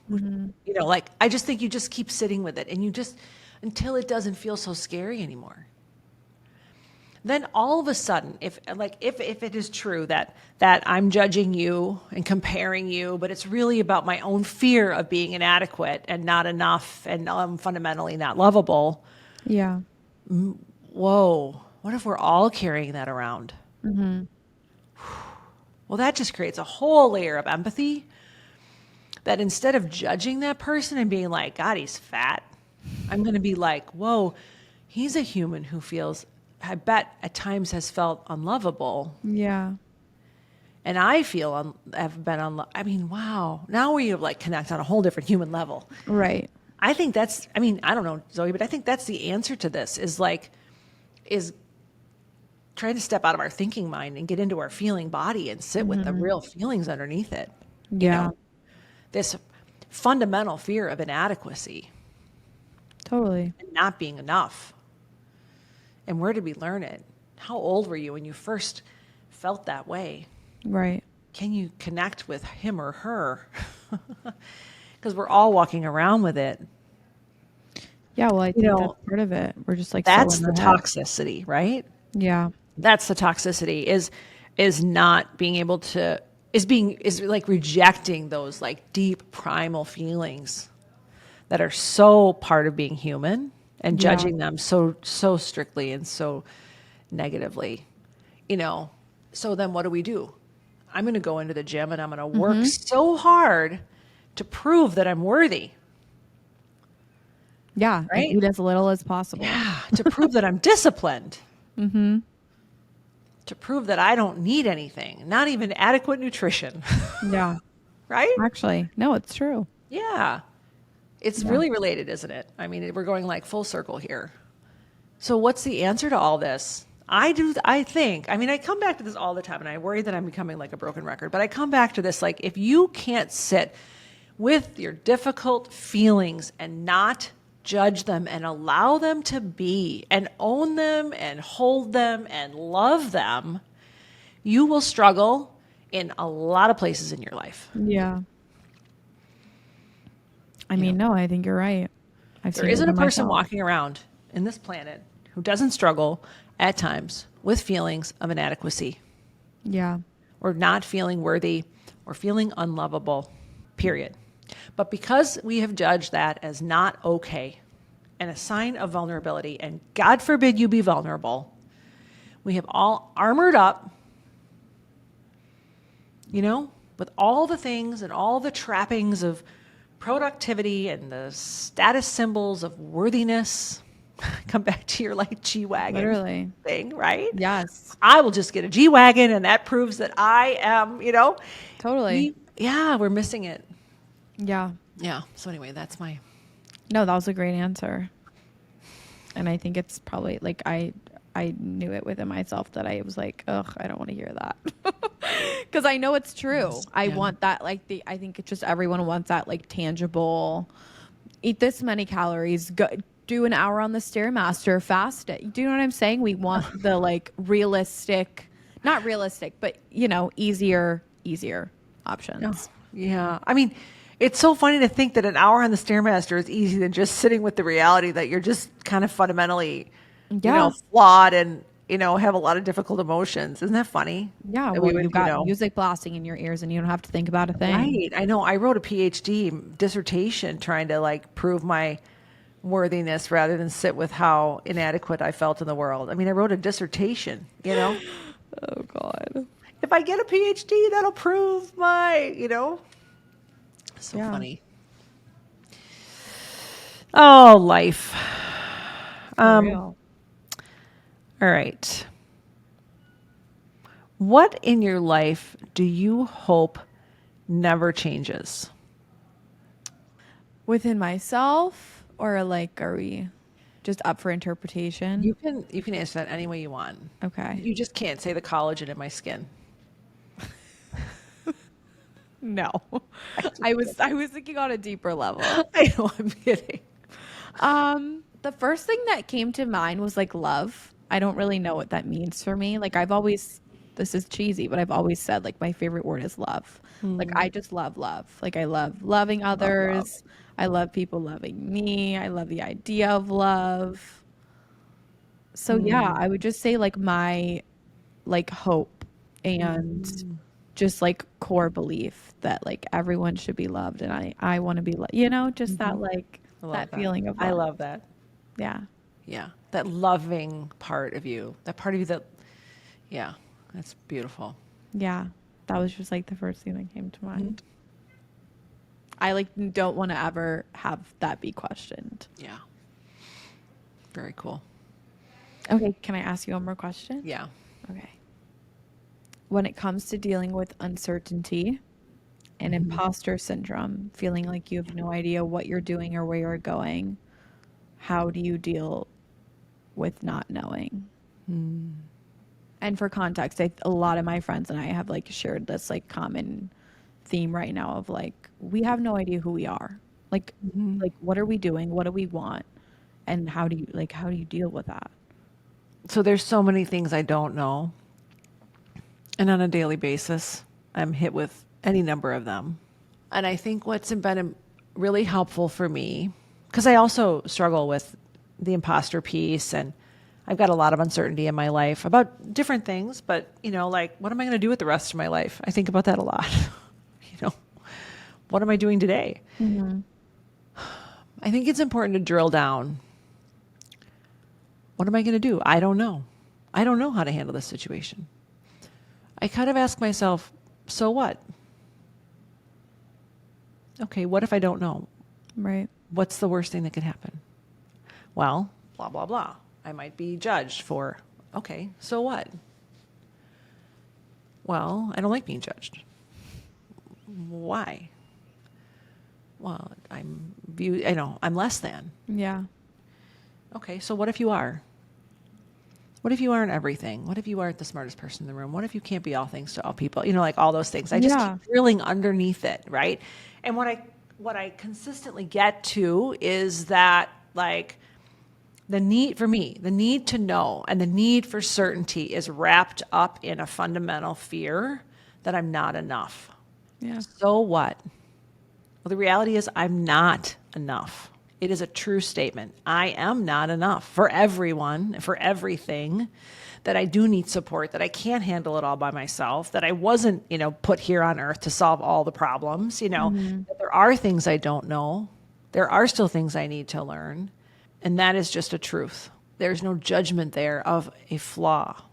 Like, I just think you just keep sitting with it, and you just, until it doesn't feel so scary anymore. then all of a sudden, if it is true that I'm judging you and comparing you, but it's really about my own fear of being inadequate and not enough and fundamentally not lovable. Yeah. Whoa, what if we're all carrying that around? Well, that just creates a whole layer of empathy that instead of judging that person and being like, God, he's fat, I'm going to be like, whoa, he's a human who feels, I bet at times has felt unlovable. Yeah. And I feel, have been I mean, wow. Now we like connect on a whole different human level. Right. I think that's, I mean, I don't know, Zoe, but I think that's the answer to this is trying to step out of our thinking mind and get into our feeling body and sit with the real feelings underneath it. You Yeah. know, this fundamental fear of inadequacy Totally. and not being enough. And where did we learn it? How old were you when you first felt that way? Right. Can you connect with him or her? Because we're all walking around with it. Yeah. Well, I You think know, that's part of it. We're just like so that's in the our head. toxicity, right? Yeah. That's the toxicity is not being able to is like rejecting those like deep primal feelings that are so part of being human and Yeah. judging them so strictly and so negatively. You know, so then what do? I'm going to go into the gym and I'm going to work so hard to prove that I'm worthy, Yeah. And right? eat as little as possible. Yeah, to prove that I'm disciplined, to prove that I don't need anything, not even adequate nutrition, Yeah. right? Actually, no, it's true. Yeah. It's Yeah. really related, isn't it? I mean, we're going like full circle here. So what's the answer to all this? I think, I mean, I come back to this all the time and I worry that I'm becoming like a broken record, but I come back to this, like, if you can't sit with your difficult feelings and not judge them and allow them to be and own them and hold them and love them, you will struggle in a lot of places in your life. Yeah. I You mean, know, no, I think you're right. I've there seen it isn't a in person myself. walking around in this planet who doesn't struggle at times with feelings of inadequacy Yeah. or not feeling worthy or feeling unlovable, period. But because we have judged that as not okay and a sign of vulnerability, and God forbid you be vulnerable, we have all armored up, you know, with all the things and all the trappings of productivity and the status symbols of worthiness. Come back to your like G-Wagon Literally. thing, right? Yes. I will just get a G-Wagon and that proves that I am, you know, Totally. we're missing it. Yeah. Yeah. So anyway, that's my, No, that was a great answer. And I think it's probably like I knew it within myself that I was like, ugh, I don't want to hear that. Because I know it's true. I yeah. want that, like, I think it's just everyone wants that, like, tangible, eat this many calories, go, do an hour on the Stairmaster, fast it. Do you know what I'm saying? We want the, like, realistic, not realistic, but, you know, easier No. options. Yeah. I mean, it's so funny to think that an hour on the Stairmaster is easy than just sitting with the reality that you're just kind of fundamentally, you Yeah. know, flawed and, you know, have a lot of difficult emotions. Isn't that funny? Yeah. That Well, we you've would, you got know, music blasting in your ears and you don't have to think about a thing. right. I know. I wrote a PhD dissertation trying to like prove my worthiness rather than sit with how inadequate I felt in the world. I mean, I wrote a dissertation, you know, Oh, God. if I get a PhD, that'll prove my, you know, so Yeah. funny. Oh, life. For real. All right. What in your life do you hope never changes? Within myself, or like, are we just up for interpretation? You can answer that any way you want. Okay. You just can't say the collagen in my skin. No. I was thinking on a deeper level. I know I'm kidding. The first thing that came to mind was like love. I don't really know what that means for me. Like I've always, this is cheesy, but I've always said like my favorite word is love. Like I just love love. Like I love loving Love. others. I love people loving me. I love the idea of love. So yeah, I would just say like my like hope and just like core belief that like everyone should be loved and I want to be loved, you know, just that like I love that that. feeling of I love. love that. Yeah. Yeah. That loving part of you, that part of you that, yeah, that's beautiful. Yeah. That was just like the first thing that came to mind. I like don't want to ever have that be questioned. Yeah. Very cool. Okay, can I ask you one more question? Yeah. Okay. When it comes to dealing with uncertainty and imposter syndrome, feeling like you have no idea what you're doing or where you're going, how do you deal with not knowing? And for context, a lot of my friends and I have like shared this like common theme right now of like we have no idea who we are. Like what are we doing? What do we want? And how do you deal with that? So there's so many things I don't know. And on a daily basis, I'm hit with any number of them. And I think what's been really helpful for me, because I also struggle with the imposter piece, and I've got a lot of uncertainty in my life about different things, but, you know, like, what am I going to do with the rest of my life? I think about that a lot. You know, what am I doing today? I think it's important to drill down. What am I going to do? I don't know. I don't know how to handle this situation. I kind of ask myself, so what? Okay, what if I don't know? Right. What's the worst thing that could happen? Well, blah, blah, blah. I might be judged for, okay, so what? Well, I don't like being judged. Why? Well, I'm less than. Yeah. Okay, so what if you are? What if you aren't everything? What if you aren't the smartest person in the room? What if you can't be all things to all people? You know, like all those things. I just Yeah. keep drilling underneath it, right? And what I consistently get to is that like the need for me, the need to know and the need for certainty is wrapped up in a fundamental fear that I'm not enough. Yeah. So what? Well, the reality is I'm not enough. It is a true statement. I am not enough for everyone, for everything, that I do need support, that I can't handle it all by myself, that I wasn't, you know, put here on earth to solve all the problems, you know, that there are things I don't know. There are still things I need to learn. And that is just a truth. There's no judgment there of a flaw.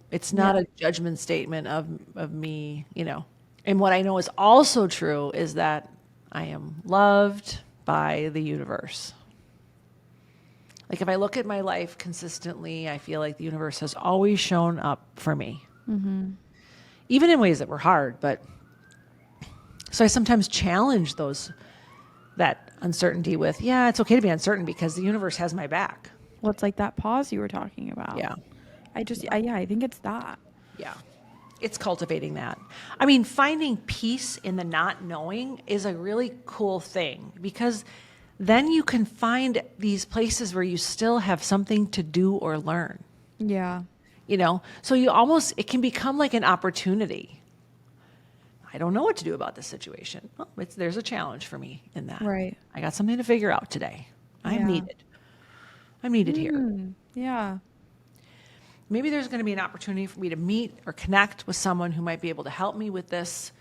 It's not a judgment statement of me, you know. And what I know is also true is that I am loved by the universe. Like if I look at my life consistently, I feel like the universe has always shown up for me. Even in ways that were hard, but so I sometimes challenge that uncertainty with, yeah, it's okay to be uncertain because the universe has my back. Well, it's like that pause you were talking about. Yeah. I think it's that. Yeah. It's cultivating that. I mean, finding peace in the not knowing is a really cool thing because then you can find these places where you still have something to do or learn, Yeah. you know? So it can become like an opportunity. I don't know what to do about this situation. Well, there's a challenge for me in that. Right. I got something to figure out today. I'm Yeah. needed. I'm needed here. Yeah. Maybe there's going to be an opportunity for me to meet or connect with someone who might be able to help me with this.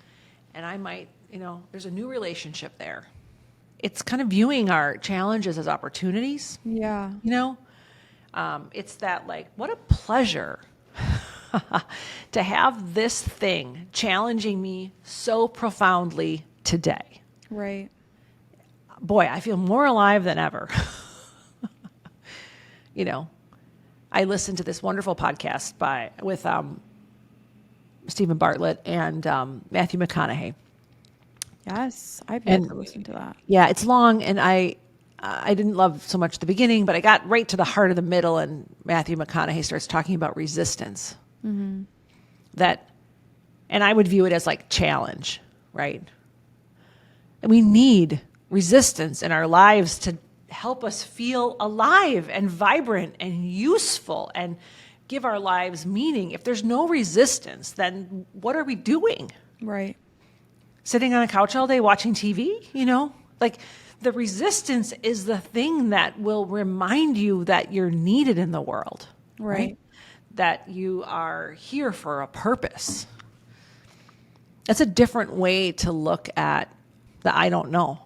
And I might, you know, there's a new relationship there. It's kind of viewing our challenges as opportunities, Yeah. you know? It's that like, what a pleasure to have this thing challenging me so profoundly today. Right. Boy, I feel more alive than ever. You know, I listened to this wonderful podcast with Stephen Bartlett and Matthew McConaughey. Yes. I've And- never listened to that. Yeah, it's long, and I didn't love so much the beginning, but I got right to the heart of the middle, and Matthew McConaughey starts talking about resistance. That, and I would view it as like challenge, right? And we need resistance in our lives to help us feel alive and vibrant and useful and give our lives meaning. If there's no resistance, then what are we doing? Right. Sitting on a couch all day watching TV, you know? Like the resistance is the thing that will remind you that you're needed in the world. Right. That you are here for a purpose. That's a different way to look at the I don't know.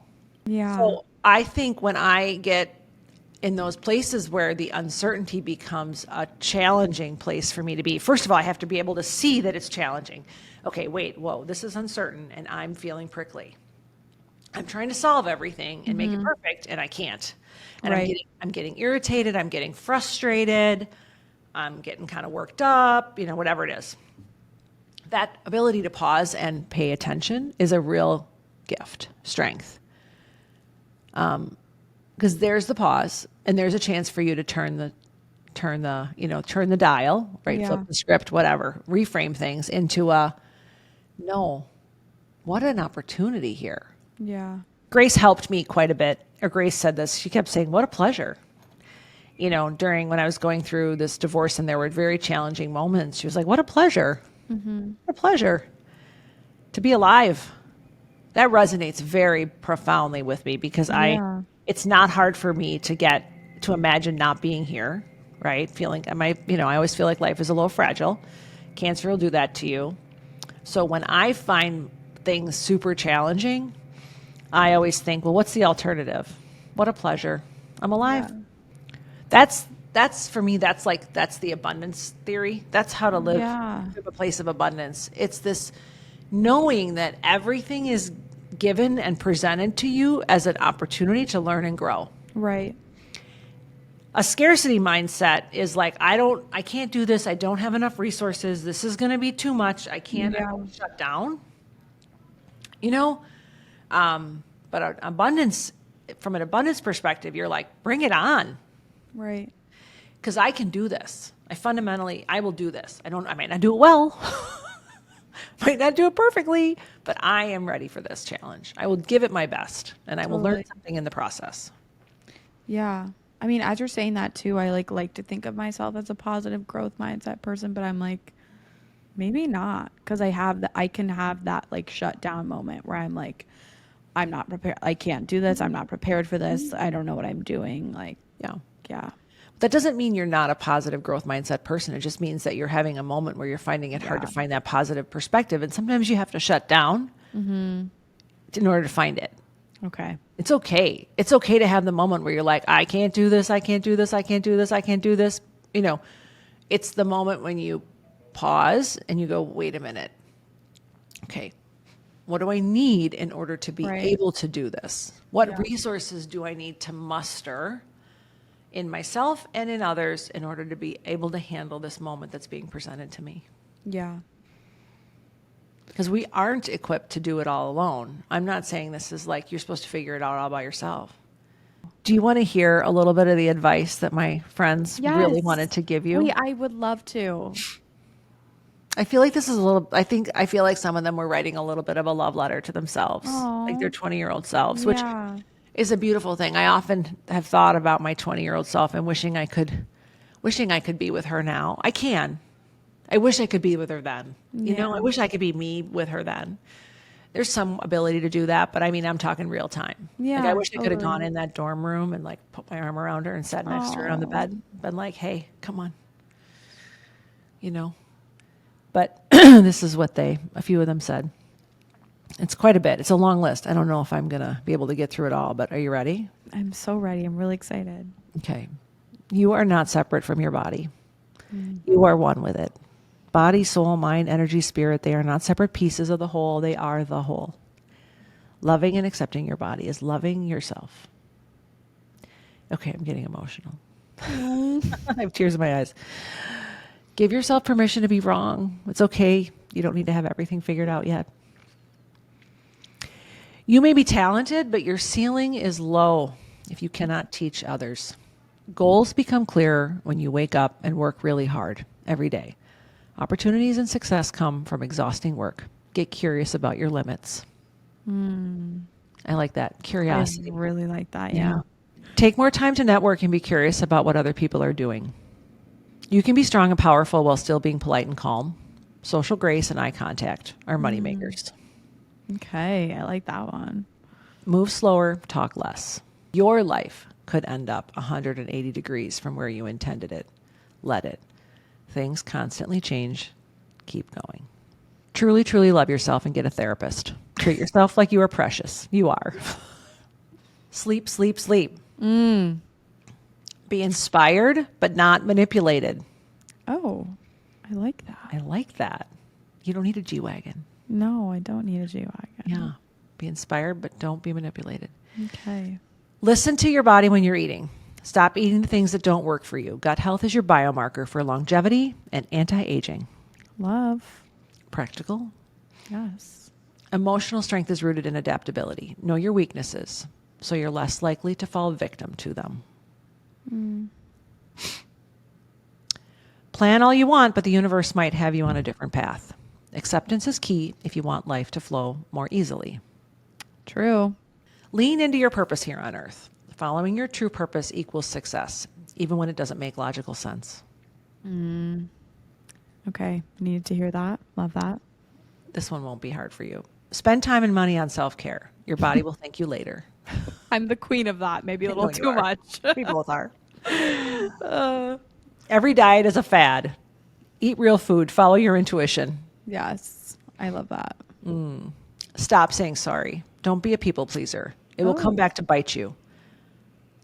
Yeah. So I think when I get in those places where the uncertainty becomes a challenging place for me to be, first of all, I have to be able to see that it's challenging. Okay, wait, whoa, this is uncertain and I'm feeling prickly. I'm trying to solve everything and make it perfect and I can't. And Right. I'm getting irritated, I'm getting frustrated, I'm getting kind of worked up, whatever it is. That ability to pause and pay attention is a real gift, strength. Because there's the pause and there's a chance for you to turn the dial, right? Yeah. Flip the script, whatever, reframe things into no, what an opportunity here. Yeah. Grace helped me quite a bit. Or Grace said this. She kept saying, what a pleasure. During when I was going through this divorce and there were very challenging moments, she was like, what a pleasure. What a pleasure to be alive. That resonates very profoundly with me because Yeah. it's not hard for me to imagine not being here, right? I always feel like life is a little fragile. Cancer will do that to you. So when I find things super challenging, I always think, well, what's the alternative? What a pleasure. I'm alive. Yeah. That's for me, that's the abundance theory. That's how to live Yeah. from a place of abundance. It's this knowing that everything is given and presented to you as an opportunity to learn and grow. Right. A scarcity mindset is like, I can't do this. I don't have enough resources. This is going to be too much. I can't Yeah. shut down. But abundance, from an abundance perspective, you're like, bring it on. Right. Because I can do this. I will do this. I might not do it well, might not do it perfectly, but I am ready for this challenge. I will give it my best and I will learn Totally. something in the process. Yeah. I mean, as you're saying that too, I like to think of myself as a positive growth mindset person, but I'm like, maybe not, because I can have that like shut down moment where I'm like, I'm not prepared. I can't do this. I'm not prepared for this. I don't know what I'm doing. Like, Yeah. yeah. That doesn't mean you're not a positive growth mindset person. It just means that you're having a moment where you're finding it hard to Yeah. find that positive perspective. And sometimes you have to shut down in order to find it. Okay. It's okay. It's okay to have the moment where you're like, I can't do this. I can't do this. I can't do this. I can't do this. It's the moment when you pause and you go, wait a minute. Okay. What do I need in order to be Right. able to do this? What Yeah. resources do I need to muster in myself and in others in order to be able to handle this moment that's being presented to me? Yeah. Because we aren't equipped to do it all alone. I'm not saying this is like you're supposed to figure it out all by yourself. Do you want to hear a little bit of the advice that my friends really Yes. wanted to give you? Wait, I would love to. I feel like I feel like some of them were writing a little bit of a love letter to themselves, like their Oh, 20-year-old selves, which yeah. is a beautiful thing. I often have thought about my 20-year-old self and wishing I could be with her now. I can. I wish I could be with her then. Yeah. I wish I could be me with her then. There's some ability to do that, but I mean, I'm talking real time. Like, I Yeah, wish I could have gone totally. in that dorm room and like put my arm around her and sat next to her on the Oh, bed, been like, hey, come on. you know. But this is what a few of them said. It's quite a bit. It's a long list. I don't know if I'm going to be able to get through it all, but are you ready? I'm so ready. I'm really excited. Okay. You are not separate from your body. You are one with it. Body, soul, mind, energy, spirit, they are not separate pieces of the whole. They are the whole. Loving and accepting your body is loving yourself. Okay, I'm getting emotional. I have tears in my eyes. Give yourself permission to be wrong. It's okay. You don't need to have everything figured out yet. You may be talented, but your ceiling is low if you cannot teach others. Goals become clearer when you wake up and work really hard every day. Opportunities and success come from exhausting work. Get curious about your limits. I like that. I Curiosity. really like that. Yeah. Take more time to network and be curious about what other people are doing. You can be strong and powerful while still being polite and calm. Social grace and eye contact are moneymakers. Okay. I like that one. Move slower, talk less. Your life could end up 180 degrees from where you intended it. let it. Things constantly change. Keep going. Truly, truly love yourself and get a therapist. Treat yourself like you are precious. You are. Sleep, sleep, sleep. Be inspired, but not manipulated. Oh, I like that. I like that. You don't need a G-Wagon. No, I don't need a G-Wagon. Yeah. Be inspired, but don't be manipulated. Okay. Listen to your body when you're eating. Stop eating the things that don't work for you. Gut health is your biomarker for longevity and anti-aging. Love. Practical. Yes. Emotional strength is rooted in adaptability. Know your weaknesses, so you're less likely to fall victim to them. Plan all you want, but the universe might have you on a different path. Acceptance is key if you want life to flow more easily. True. Lean into your purpose here on earth. Following your true purpose equals success, even when it doesn't make logical sense. Okay. Needed to hear that. Love that. This one won't be hard for you. Spend time and money on self-care. Your body will thank you later. I'm the queen of that. Maybe a I little know you too are. much. We both are. Every diet is a fad. Eat real food. Follow your intuition. Yes. I love that. Stop saying sorry. Don't be a people pleaser. It will come back to bite you.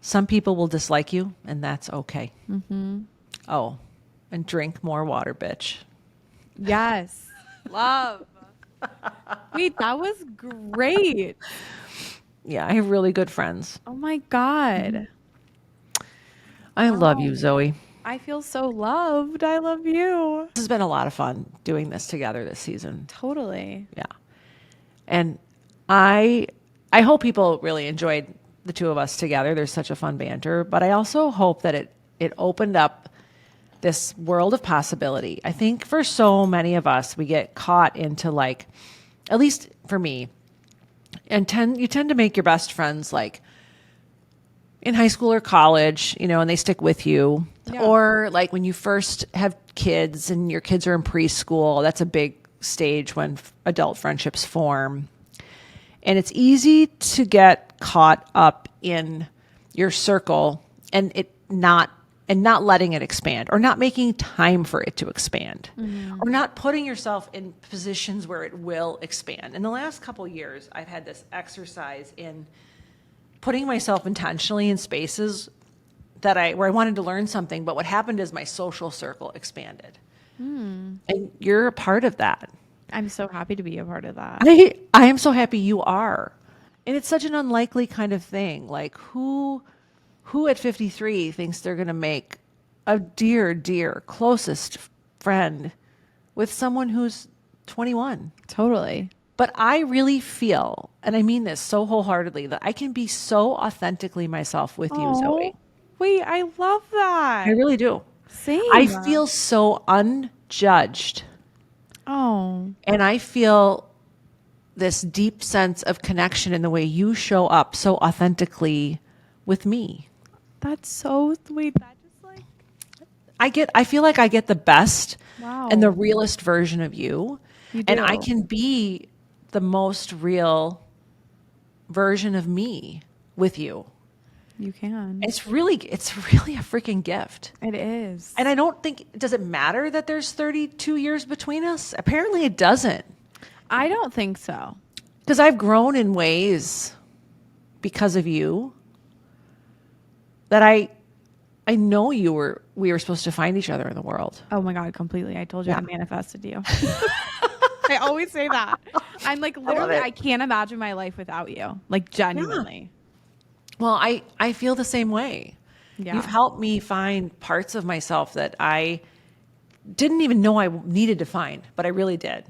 Some people will dislike you, and that's okay. Oh, and drink more water, bitch. Yes. Love. Wait, that was great. Yeah, I have really good friends. Oh my God. I love you, Zoe. I feel so loved. I love you. This has been a lot of fun doing this together this season. Totally. Yeah. And I hope people really enjoyed the two of us together. There's such a fun banter, but I also hope that it opened up this world of possibility. I think for so many of us, we get caught into like, at least for me, and you tend to make your best friends like in high school or college, and they stick with you. Yeah. Or like when you first have kids and your kids are in preschool, that's a big stage when adult friendships form. And it's easy to get caught up in your circle and not letting it expand, or not making time for it to expand, or not putting yourself in positions where it will expand. In the last couple of years, I've had this exercise in putting myself intentionally in spaces where I wanted to learn something, but what happened is my social circle expanded. And you're a part of that. I'm so happy to be a part of that. I am so happy you are. And it's such an unlikely kind of thing. Like who at 53 thinks they're going to make a dear closest friend with someone who's 21? Totally. But I really feel, and I mean this so wholeheartedly, that I can be so authentically myself with you, Zoe. Wait, I love that. I really do. Same. I feel so unjudged. Oh, And I feel this deep sense of connection in the way you show up so authentically with me. that's so sweet. That just like, I feel like I get the best wow. and the realest version of you. You And I do. can be the most real version of me with you. You can. It's really a freaking gift. It is. And I don't think, does it matter that there's 32 years between us? Apparently it doesn't. I don't think so. Because I've grown in ways because of you that I know we were supposed to find each other in the world. Oh my God, completely. I told you Yeah. I manifested you. I always say that. I'm like, literally, it. I can't imagine my life without you. Like, genuinely. Well, I feel the same way. Yeah. You've helped me find parts of myself that I didn't even know I needed to find, but I really did.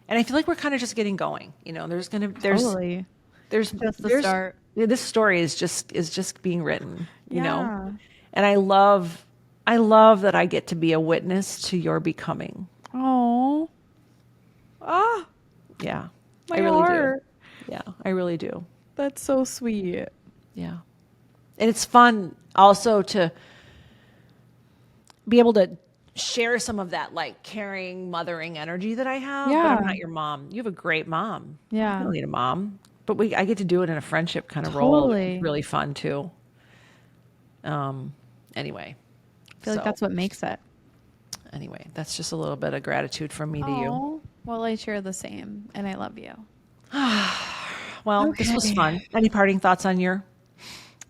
And I feel like we're kind of just getting going. There's Totally. there's Just the there's- start. This story is just being written, Yeah. And I love that I get to be a witness to your becoming. Oh. Ah, Yeah. my I really heart. do. Yeah, I really do. That's so sweet. Yeah. And it's fun also to be able to share some of that like caring, mothering energy that I have. But Yeah. I'm not your mom. You have a great mom. Yeah. I don't need a mom. But I get to do it in a friendship kind of role. Totally. It's really fun too. Anyway, I feel like that's what makes it. Anyway, that's just a little bit of gratitude from me to you. Oh, well, I share the same, and I love you. Well, this was Okay. fun. Any parting thoughts on your?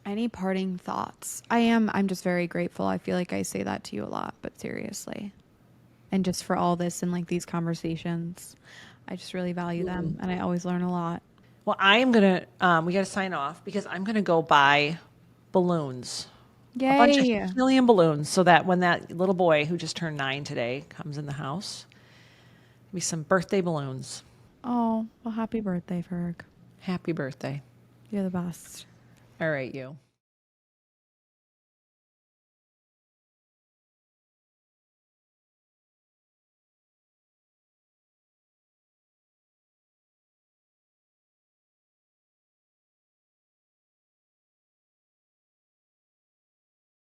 Any parting thoughts? I'm just very grateful. I feel like I say that to you a lot, but seriously. And just for all this and like these conversations, I just really value them and I always learn a lot. Well, I am gonna. We got to sign off because I'm gonna go buy balloons, a bunch of Yay. helium balloons, so that when that little boy who just turned 9 today comes in the house, be some birthday balloons. Oh, well, happy birthday, Ferg. Happy birthday! You're the best. All right, you.